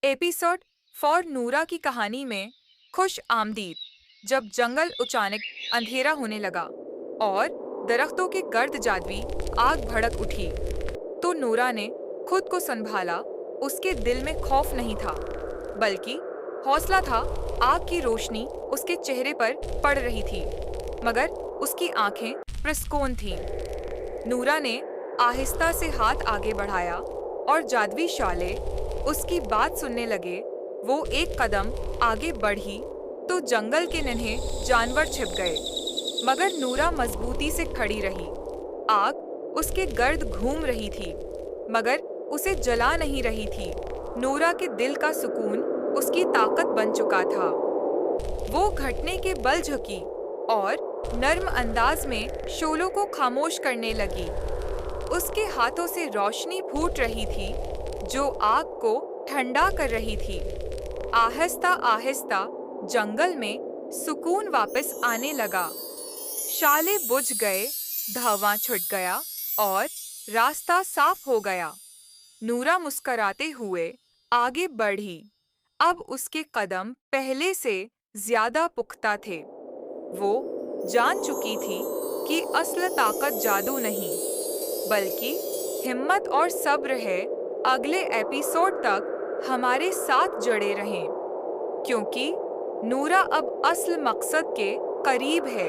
Episode for नूरा की कहानी में खुश आमदीद। जब जंगल अचानक अंधेरा होने लगा और दरख्तों के गर्द जादवी आग भड़क उठी, तो नूरा ने खुद को संभाला। उसके दिल में खौफ नहीं था, बल्कि हौसला था। आग की रोशनी उसके चेहरे पर पड़ रही थी, मगर उसकी आंखें प्रस्कौन थीं। नूरा ने आहिस्ता से हाथ आगे बढ़ाया और जादवी शाले उसकी बात सुनने लगे। वो एक कदम आगे बढ़ी तो जंगल के नन्हे जानवर छिप गए, मगर नूरा मजबूती से खड़ी रही। आग उसके गर्द घूम रही थी, मगर उसे जला नहीं रही थी। नूरा के दिल का सुकून उसकी ताकत बन चुका था। वो घटने के बल झुकी और नर्म अंदाज में शोलों को खामोश करने लगी। उसके हाथों से रोशनी फूट रही थी, जो आग को ठंडा कर रही थी। आहिस्ता आहिस्ता जंगल में सुकून वापस आने लगा। शाले बुझ गए, धावा छुट गया और रास्ता साफ हो गया। नूरा मुस्कराते हुए आगे बढ़ी। अब उसके कदम पहले से ज्यादा पुख्ता थे। वो जान चुकी थी कि असल ताकत जादू नहीं, बल्कि हिम्मत और सब्र है। अगले एपिसोड तक हमारे साथ जुड़े रहें, क्योंकि नूरा अब असल मकसद के करीब है।